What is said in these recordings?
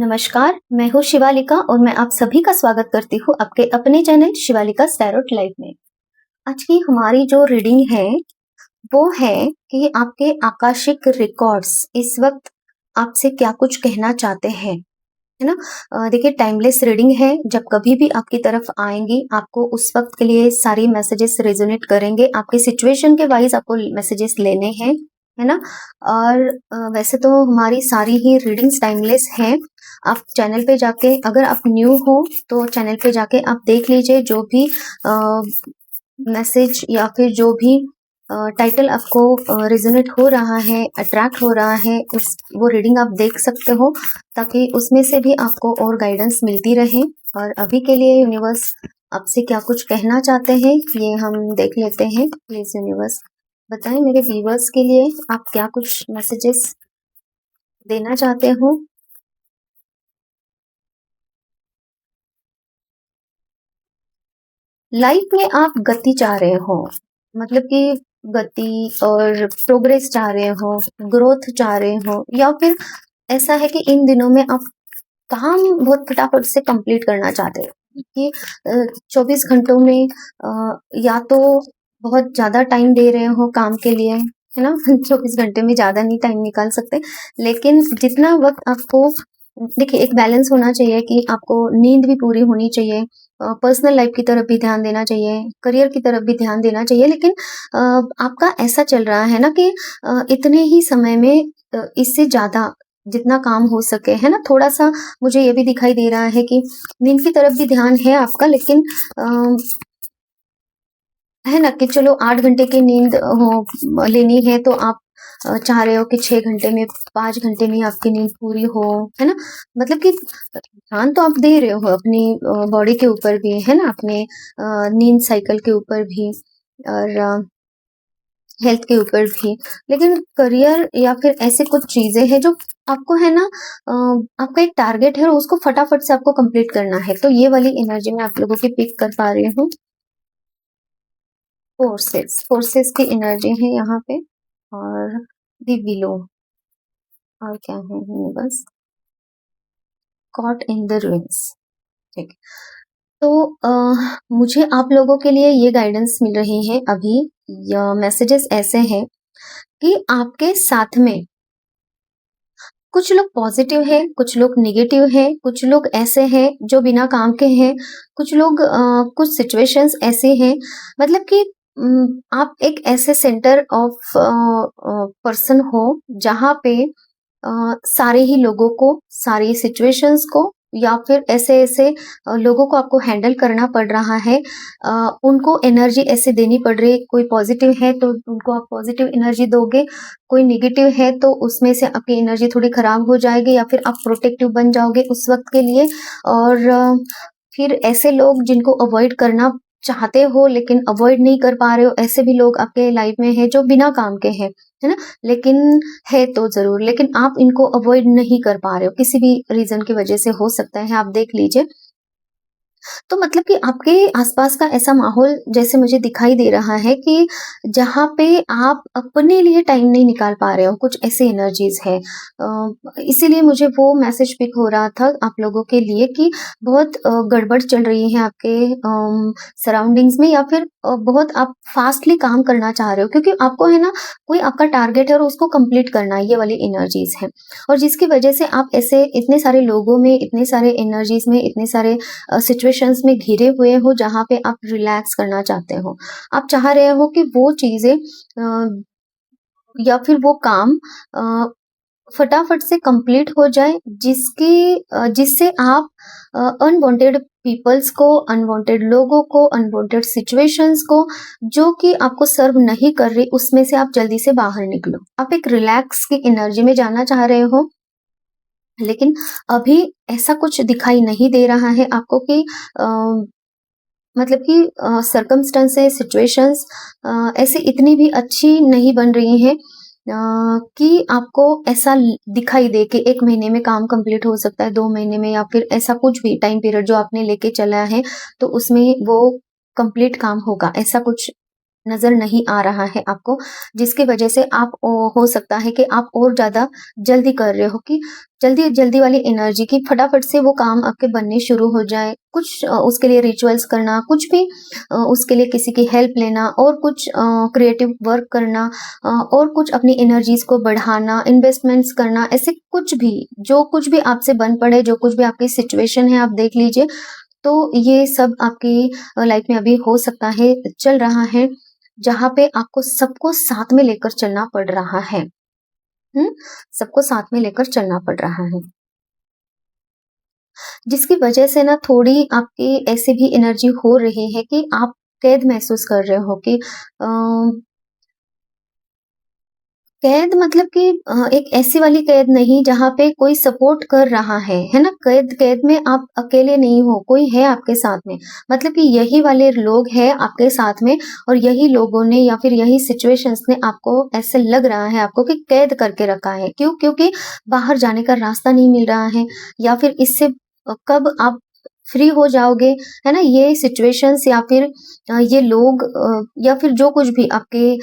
नमस्कार, मैं हूँ शिवालिका और मैं आप सभी का स्वागत करती हूँ आपके अपने चैनल शिवालिका टैरोट लाइफ में। आज की हमारी जो रीडिंग है वो है कि आपके आकाशिक रिकॉर्ड्स इस वक्त आपसे क्या कुछ कहना चाहते हैं, है ना। देखिए, टाइमलेस रीडिंग है। जब कभी भी आपकी तरफ आएंगी आपको उस वक्त के लिए सारी मैसेजेस रेजोनेट करेंगे। आपके सिचुएशन के वाइज आपको मैसेजेस लेने हैं, है ना। और वैसे तो हमारी सारी ही रीडिंग्स टाइमलेस हैं। आप चैनल पे जाके, अगर आप न्यू हो तो चैनल पे जाके आप देख लीजिए, जो भी मैसेज या फिर जो भी टाइटल आपको रेजोनेट हो रहा है, अट्रैक्ट हो रहा है, उस वो रीडिंग आप देख सकते हो, ताकि उसमें से भी आपको और गाइडेंस मिलती रहे। और अभी के लिए यूनिवर्स आपसे क्या कुछ कहना चाहते हैं ये हम देख लेते हैं। प्लीज यूनिवर्स बताएं मेरे व्यूवर्स के लिए आप क्या कुछ मैसेजेस देना चाहते हो। लाइफ में आप गति चाह रहे हो, मतलब कि गति और प्रोग्रेस चाह रहे हो, ग्रोथ चाह रहे हो, या फिर ऐसा है कि इन दिनों में आप काम बहुत फटाफट से कंप्लीट करना चाहते हो कि 24 घंटों में या तो बहुत ज्यादा टाइम दे रहे हो काम के लिए, है ना। 24 घंटे में ज्यादा नहीं टाइम निकाल सकते, लेकिन जितना वक्त आपको, देखिए, एक बैलेंस होना चाहिए कि आपको नींद भी पूरी होनी चाहिए, पर्सनल लाइफ की तरफ भी ध्यान देना चाहिए, करियर की तरफ भी ध्यान देना चाहिए। लेकिन आपका ऐसा चल रहा है ना कि इतने ही समय में इससे ज्यादा जितना काम हो सके, है ना। थोड़ा सा मुझे ये भी दिखाई दे रहा है कि नींद की तरफ भी ध्यान है आपका, लेकिन है ना कि चलो 8 घंटे की नींद हो लेनी है तो आप चाह रहे हो कि 6 घंटे में, 5 घंटे में आपकी नींद पूरी हो, है ना। मतलब कि ध्यान तो आप दे रहे हो अपनी बॉडी के ऊपर भी, है ना, अपने नींद साइकिल के ऊपर भी और हेल्थ के ऊपर भी। लेकिन करियर या फिर ऐसे कुछ चीजें हैं जो आपको, है ना, आपका एक टारगेट है और उसको फटाफट से आपको कंप्लीट करना है। तो ये वाली एनर्जी मैं आप लोगों की पिक कर पा रही हूँ। फोर्सेस की एनर्जी है यहाँ पे, और दी बिलो, और क्या है बस कॉट इन द रूइंस। ठीक, तो मुझे आप लोगों के लिए ये गाइडेंस मिल रही है अभी। मैसेजेस ऐसे हैं कि आपके साथ में कुछ लोग पॉजिटिव है, कुछ लोग निगेटिव है, कुछ लोग ऐसे हैं जो बिना काम के हैं, कुछ लोग कुछ सिचुएशंस ऐसे हैं, मतलब कि आप एक ऐसे सेंटर ऑफ पर्सन हो जहाँ पे सारे ही लोगों को, सारी सिचुएशंस को, या फिर ऐसे ऐसे लोगों को आपको हैंडल करना पड़ रहा है। उनको एनर्जी ऐसे देनी पड़ रही है। कोई पॉजिटिव है तो उनको आप पॉजिटिव एनर्जी दोगे, कोई नेगेटिव है तो उसमें से आपकी एनर्जी थोड़ी खराब हो जाएगी, या फिर आप प्रोटेक्टिव बन जाओगे उस वक्त के लिए। और फिर ऐसे लोग जिनको अवॉइड करना चाहते हो लेकिन अवॉइड नहीं कर पा रहे हो, ऐसे भी लोग आपके लाइफ में है जो बिना काम के हैं, है ना। लेकिन है तो जरूर, लेकिन आप इनको अवॉइड नहीं कर पा रहे हो, किसी भी रीजन की वजह से हो सकता है, आप देख लीजिए। तो मतलब कि आपके आसपास का ऐसा माहौल जैसे मुझे दिखाई दे रहा है कि जहाँ पे आप अपने लिए टाइम नहीं निकाल पा रहे हो, कुछ ऐसी एनर्जीज है। इसीलिए मुझे वो मैसेज पिक हो रहा था आप लोगों के लिए कि बहुत गड़बड़ चल रही है आपके सराउंडिंग्स में, या फिर बहुत आप फास्टली काम करना चाह रहे हो, क्योंकि आपको, है ना, कोई आपका टारगेट है और उसको कंप्लीट करना है। ये वाली एनर्जीज है, और जिसकी वजह से आप ऐसे इतने सारे लोगों में, इतने सारे एनर्जीज में, इतने सारे सिचुएशंस में घिरे हुए हो जहाँ पे आप रिलैक्स करना चाहते हो। आप चाह रहे हो कि वो चीजें या फिर वो काम फटाफट से कंप्लीट हो जाए, जिससे आप अनवांटेड पीपल्स को, अनवांटेड लोगों को, अनवांटेड सिचुएशंस को जो कि आपको सर्व नहीं कर रही, उसमें से आप जल्दी से बाहर निकलो। आप एक रिलैक्स की एनर्जी में जाना चाह रहे हो, लेकिन अभी ऐसा कुछ दिखाई नहीं दे रहा है आपको कि मतलब कि सर्कमस्टेंसेस, सिचुएशंस ऐसे इतनी भी अच्छी नहीं बन रही हैं कि आपको ऐसा दिखाई दे कि 1 महीने में काम कंप्लीट हो सकता है, 2 महीने में, या फिर ऐसा कुछ भी टाइम पीरियड जो आपने लेके चला है तो उसमें वो कंप्लीट काम होगा, ऐसा कुछ नजर नहीं आ रहा है आपको, जिसकी वजह से आप हो सकता है कि आप और ज्यादा जल्दी कर रहे हो कि जल्दी जल्दी वाली एनर्जी की फटाफट से वो काम आपके बनने शुरू हो जाए। कुछ उसके लिए रिचुअल्स करना, कुछ भी उसके लिए किसी की हेल्प लेना, और कुछ क्रिएटिव वर्क करना, और कुछ अपनी एनर्जीज को बढ़ाना, इन्वेस्टमेंट्स करना, ऐसे कुछ भी, जो कुछ भी आपसे बन पड़े, जो कुछ भी आपकी सिचुएशन है, आप देख लीजिए। तो ये सब आपकी लाइफ में अभी हो सकता है, चल रहा है, जहाँ पे आपको सबको साथ में लेकर चलना पड़ रहा है। सबको साथ में लेकर चलना पड़ रहा है, जिसकी वजह से ना थोड़ी आपकी ऐसी भी एनर्जी हो रही है कि आप कैद महसूस कर रहे हो कि कैद मतलब कि एक ऐसी वाली कैद नहीं जहाँ पे कोई सपोर्ट कर रहा है ना? कैद कैद में आप अकेले नहीं हो, कोई है आपके साथ में। मतलब कि यही वाले लोग हैं आपके साथ में, और यही लोगों ने या फिर यही सिचुएशंस ने आपको ऐसे लग रहा है आपको कि कैद करके रखा है। क्यों? क्योंकि बाहर जाने का रास्ता नहीं मिल रहा है, या फिर इससे कब आप फ्री हो जाओगे, है ना? ये सिचुएशंस या फिर ये लोग या फिर जो कुछ भी आपके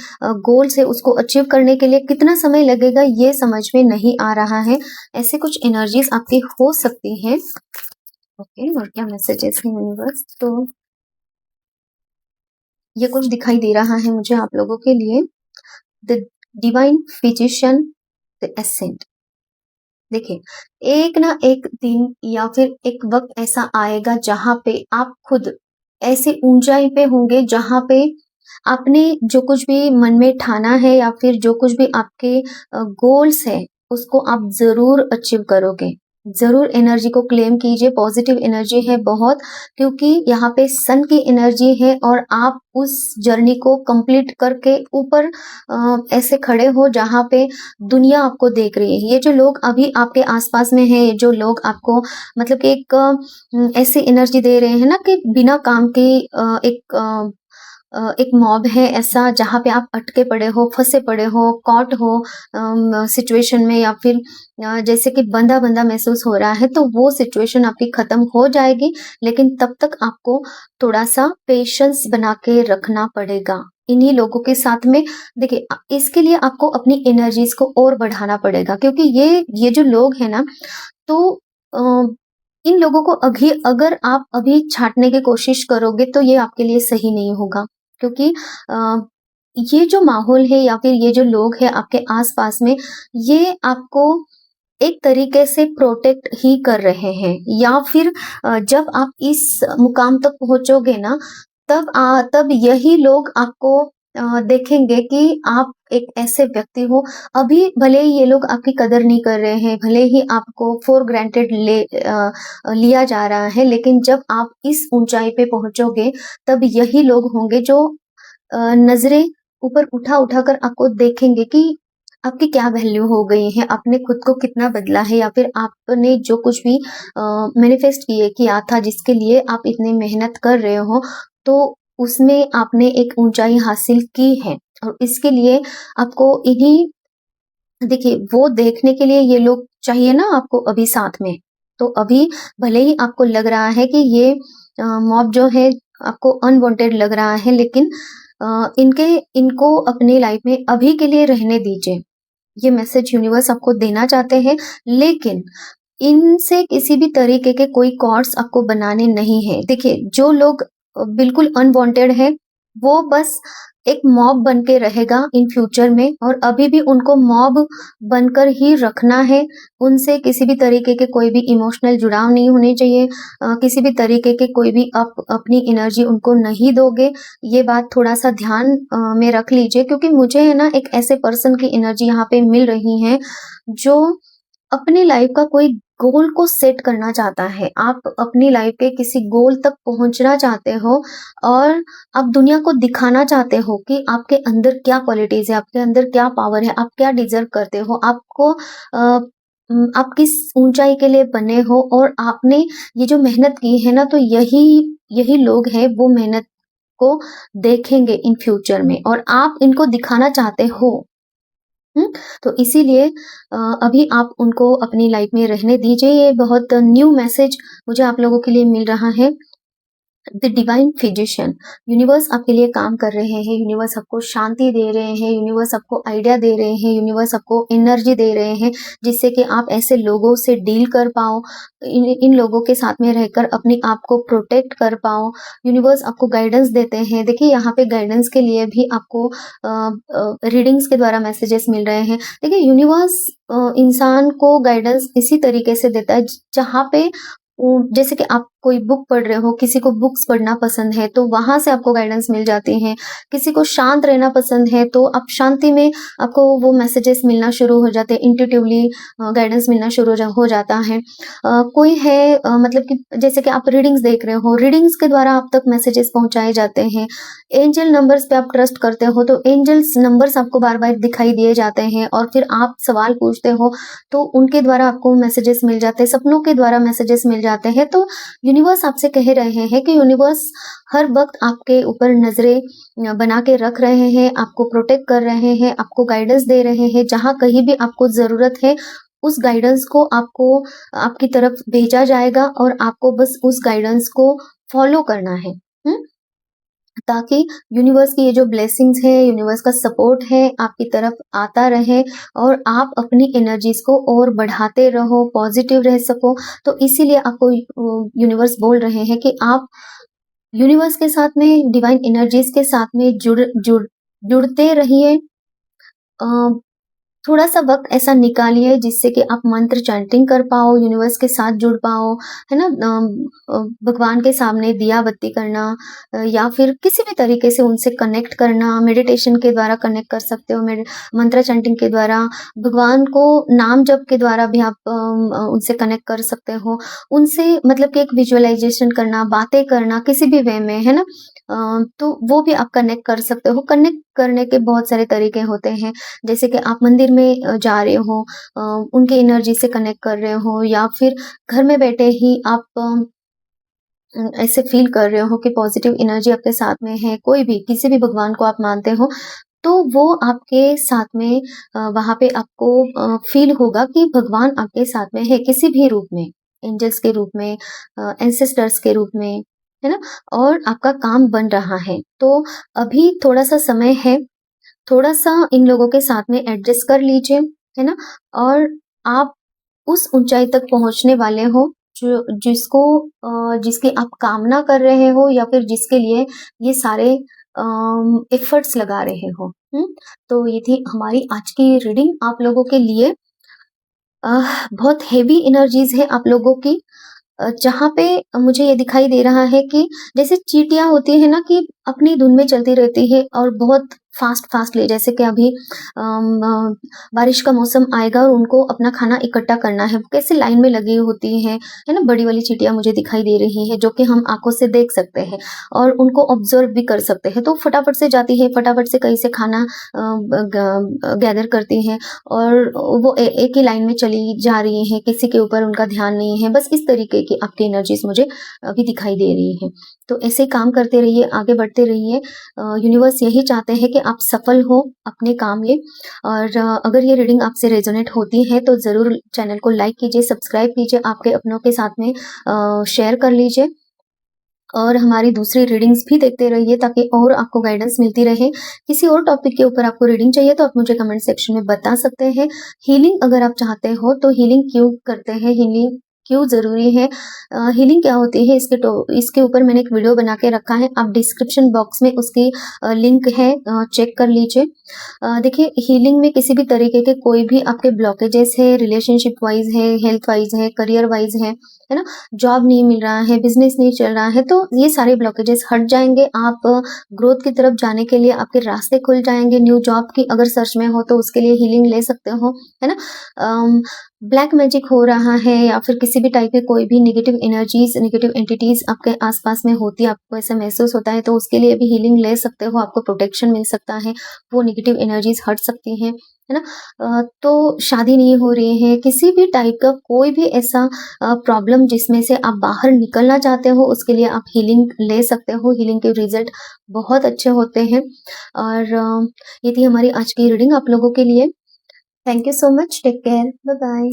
गोल्स है उसको अचीव करने के लिए कितना समय लगेगा, ये समझ में नहीं आ रहा है। ऐसे कुछ एनर्जीज आपकी हो सकती हैं। ओके, और क्या मैसेजेस है यूनिवर्स? तो ये कुछ दिखाई दे रहा है मुझे आप लोगों के लिए। The divine physician, the ascent. देखिए, एक ना एक दिन या फिर एक वक्त ऐसा आएगा जहां पे आप खुद ऐसे ऊंचाई पे होंगे जहां पे आपने जो कुछ भी मन में ठाना है या फिर जो कुछ भी आपके गोल्स है, उसको आप जरूर अचीव करोगे। जरूर एनर्जी को क्लेम कीजिए, पॉजिटिव एनर्जी है बहुत, क्योंकि यहाँ पे सन की एनर्जी है और आप उस जर्नी को कंप्लीट करके ऊपर ऐसे खड़े हो जहाँ पे दुनिया आपको देख रही है। ये जो लोग अभी आपके आसपास में है, जो लोग आपको मतलब कि एक ऐसी एनर्जी दे रहे हैं ना कि बिना काम के एक मॉब है ऐसा जहाँ पे आप अटके पड़े हो, फंसे पड़े हो, कॉट हो सिचुएशन में, या फिर जैसे कि बंधा बंधा महसूस हो रहा है, तो वो सिचुएशन आपकी खत्म हो जाएगी। लेकिन तब तक आपको थोड़ा सा पेशेंस बना के रखना पड़ेगा इन्हीं लोगों के साथ में। देखिए, इसके लिए आपको अपनी एनर्जीज को और बढ़ाना पड़ेगा, क्योंकि ये जो लोग हैं ना, तो इन लोगों को अगर आप अभी छांटने की कोशिश करोगे तो ये आपके लिए सही नहीं होगा, क्योंकि ये जो माहौल है या फिर ये जो लोग हैं आपके आसपास में, ये आपको एक तरीके से प्रोटेक्ट ही कर रहे हैं। या फिर जब आप इस मुकाम तक पहुंचोगे ना, तब यही लोग आपको देखेंगे कि आप एक ऐसे व्यक्ति हो। अभी भले ही ये लोग आपकी कदर नहीं कर रहे हैं, भले ही आपको फॉर ग्रांटेड लिया जा रहा है, लेकिन जब आप इस ऊंचाई पे पहुंचोगे, तब यही लोग होंगे जो नजरें ऊपर उठा उठा कर आपको देखेंगे कि आपकी क्या वैल्यू हो गई है, आपने खुद को कितना बदला है, या फिर आपने जो कुछ भी मैनिफेस्ट किया था, जिसके लिए आप इतने मेहनत कर रहे हो, तो उसमें आपने एक ऊंचाई हासिल की है। और इसके लिए आपको इन्हीं, देखिए, वो देखने के लिए ये लोग चाहिए ना आपको अभी साथ में। तो अभी भले ही आपको लग रहा है कि ये मॉब जो है आपको अनवांटेड लग रहा है, लेकिन इनको अपनी लाइफ में अभी के लिए रहने दीजिए। ये मैसेज यूनिवर्स आपको देना चाहते हैं, लेकिन इनसे किसी भी तरीके के कोई कॉर्ड्स आपको बनाने नहीं है। देखिए, जो लोग बिल्कुल अनवांटेड है, वो बस एक मॉब बन के रहेगा इन फ्यूचर में, और अभी भी उनको मॉब बनकर ही रखना है। उनसे किसी भी तरीके के कोई भी इमोशनल जुड़ाव नहीं होने चाहिए। किसी भी तरीके के कोई भी आप अपनी एनर्जी उनको नहीं दोगे। ये बात थोड़ा सा ध्यान में रख लीजिए, क्योंकि मुझे है ना एक ऐसे पर्सन की एनर्जी यहाँ पे मिल रही है जो अपनी लाइफ का कोई गोल को सेट करना चाहता है। आप अपनी लाइफ के किसी गोल तक पहुंचना चाहते हो, और आप दुनिया को दिखाना चाहते हो कि आपके अंदर क्या क्वालिटीज है, आपके अंदर क्या पावर है, आप क्या डिजर्व करते हो, आप किस ऊंचाई के लिए बने हो, और आपने ये जो मेहनत की है ना, तो यही यही लोग हैं वो मेहनत को देखेंगे इन फ्यूचर में, और आप इनको दिखाना चाहते हो। तो इसीलिए अभी आप उनको अपनी लाइफ में रहने दीजिए। ये बहुत न्यू मैसेज मुझे आप लोगों के लिए मिल रहा है। द डिवाइन फिजिशियन, यूनिवर्स आपके लिए काम कर रहे हैं, यूनिवर्स आपको शांति दे रहे हैं, यूनिवर्स आपको आइडिया दे रहे हैं, यूनिवर्स आपको एनर्जी दे रहे हैं जिससे कि आप ऐसे लोगों से डील कर पाओ, इन लोगों के साथ में रहकर अपने आप को प्रोटेक्ट कर पाओ। यूनिवर्स आपको गाइडेंस देते हैं। देखिए यहाँ पे गाइडेंस के लिए भी आपको रीडिंग्स के द्वारा मैसेजेस मिल रहे हैं। देखिए यूनिवर्स इंसान को गाइडेंस इसी तरीके से देता है जहाँ पे जैसे कि आप कोई बुक पढ़ रहे हो, किसी को बुक्स पढ़ना पसंद है तो वहां से आपको गाइडेंस मिल जाती है। किसी को शांत रहना पसंद है तो आप शांति में आपको वो मैसेजेस मिलना शुरू हो जाते हैं, इंट्यूटिवली गाइडेंस मिलना शुरू हो जाता है। कोई है मतलब कि जैसे कि आप रीडिंग्स देख रहे हो, रीडिंग्स के द्वारा आप तक मैसेजेस पहुंचाए जाते हैं। एंजल नंबर्स पे आप ट्रस्ट करते हो तो एंजल्स नंबर्स आपको बार बार दिखाई दिए जाते हैं और फिर आप सवाल पूछते हो तो उनके द्वारा आपको मैसेजेस मिल जाते हैं, सपनों के द्वारा मैसेजेस मिल जाते हैं। तो यूनिवर्स आपसे कह रहे हैं कि यूनिवर्स हर वक्त आपके ऊपर नजरें बना के रख रहे हैं, आपको प्रोटेक्ट कर रहे हैं, आपको गाइडेंस दे रहे हैं। जहां कहीं भी आपको जरूरत है उस गाइडेंस को आपको आपकी तरफ भेजा जाएगा और आपको बस उस गाइडेंस को फॉलो करना है, ताकि यूनिवर्स की ये जो ब्लेसिंग्स है, यूनिवर्स का सपोर्ट है आपकी तरफ आता रहे और आप अपनी एनर्जीज को और बढ़ाते रहो, पॉजिटिव रह सको। तो इसीलिए आपको यूनिवर्स बोल रहे हैं कि आप यूनिवर्स के साथ में, डिवाइन एनर्जीज के साथ में जुड़ते रहिए। थोड़ा सा वक्त ऐसा निकालिए जिससे कि आप मंत्र चैंटिंग कर पाओ, यूनिवर्स के साथ जुड़ पाओ, है ना। भगवान के सामने दिया बत्ती करना या फिर किसी भी तरीके से उनसे कनेक्ट करना, मेडिटेशन के द्वारा कनेक्ट कर सकते हो, मंत्र चैंटिंग के द्वारा, भगवान को नाम जप के द्वारा भी आप उनसे कनेक्ट कर सकते हो। उनसे मतलब कि एक विजुअलाइजेशन करना, बातें करना किसी भी वे में, है ना। तो वो भी आप कनेक्ट कर सकते हो। कनेक्ट करने के बहुत सारे तरीके होते हैं, जैसे कि आप मंदिर में जा रहे हो, उनकी एनर्जी से कनेक्ट कर रहे हो, या फिर घर में बैठे ही आप ऐसे फील कर रहे हो कि पॉजिटिव एनर्जी आपके साथ में है। कोई भी, किसी भी भगवान को आप मानते हो तो वो आपके साथ में वहां पे आपको फील होगा कि भगवान आपके साथ में है किसी भी रूप में, एंजल्स के रूप में, एंसेस्टर्स के रूप में, है ना। और आपका काम बन रहा है। तो अभी थोड़ा सा समय है, थोड़ा सा इन लोगों के साथ में एडजस्ट कर लीजिए, है ना। और आप उस ऊंचाई तक पहुंचने वाले हो जिसकी आप कामना कर रहे हो या फिर जिसके लिए ये सारे एफर्ट्स लगा रहे हो। तो ये थी हमारी आज की रीडिंग आप लोगों के लिए। बहुत हेवी एनर्जीज है आप लोगों की, जहाँ पे मुझे ये दिखाई दे रहा है कि जैसे चींटियां होती है ना कि अपनी धुन में चलती रहती है और बहुत फास्टली, जैसे कि अभी बारिश का मौसम आएगा और उनको अपना खाना इकट्ठा करना है, कैसे लाइन में लगी होती है ना। बड़ी वाली चींटियां मुझे दिखाई दे रही है जो कि हम आंखों से देख सकते हैं और उनको ऑब्जर्व भी कर सकते हैं। तो फटाफट से जाती है, फटाफट से कहीं से खाना गैदर करती है और वो एक ही लाइन में चली जा रही है, किसी के ऊपर उनका ध्यान नहीं है। बस इस तरीके की आपकी एनर्जीज मुझे अभी दिखाई दे रही है। तो ऐसे ही काम करते रहिए, आगे बढ़ते रहिए। यूनिवर्स यही चाहते हैं कि आप सफल हो अपने काम में। और अगर ये रीडिंग आपसे रेजोनेट होती है तो ज़रूर चैनल को लाइक कीजिए, सब्सक्राइब कीजिए, आपके अपनों के साथ में शेयर कर लीजिए और हमारी दूसरी रीडिंग्स भी देखते रहिए ताकि और आपको गाइडेंस मिलती रहे। किसी और टॉपिक के ऊपर आपको रीडिंग चाहिए तो आप मुझे कमेंट सेक्शन में बता सकते हैं। हीलिंग अगर आप चाहते हो तो हीलिंग क्यों करते हैं, हीलिंग क्यों ज़रूरी है, हीलिंग क्या होती है, इसके ऊपर मैंने एक वीडियो बना के रखा है, आप डिस्क्रिप्शन बॉक्स में उसकी लिंक है, चेक कर लीजिए। देखिए हीलिंग में किसी भी तरीके के कोई भी आपके ब्लॉकेजेस है, रिलेशनशिप वाइज है, हेल्थ वाइज है, करियर वाइज है ना, जॉब नहीं मिल रहा है, बिजनेस नहीं चल रहा है, तो ये सारे ब्लॉकेजेस हट जाएंगे। आप ग्रोथ की तरफ जाने के लिए आपके रास्ते खुल जाएंगे। न्यू जॉब की अगर सर्च में हो तो उसके लिए हीलिंग ले सकते हो, है ना। ब्लैक मैजिक हो रहा है या फिर किसी भी टाइप के कोई भी नेगेटिव एनर्जीज, नेगेटिव एंटिटीज आपके आसपास में होती है, आपको ऐसा महसूस होता है तो उसके लिए भी हीलिंग ले सकते हो, आपको प्रोटेक्शन मिल सकता है, वो नेगेटिव एनर्जीज हट सकती हैं, है ना। तो शादी नहीं हो रही है, किसी भी टाइप का कोई भी ऐसा प्रॉब्लम जिसमें से आप बाहर निकलना चाहते हो, उसके लिए आप हीलिंग ले सकते हो। हीलिंग के रिजल्ट बहुत अच्छे होते हैं। और ये थी हमारी आज की रीडिंग आप लोगों के लिए। Thank you so much, take care, bye bye.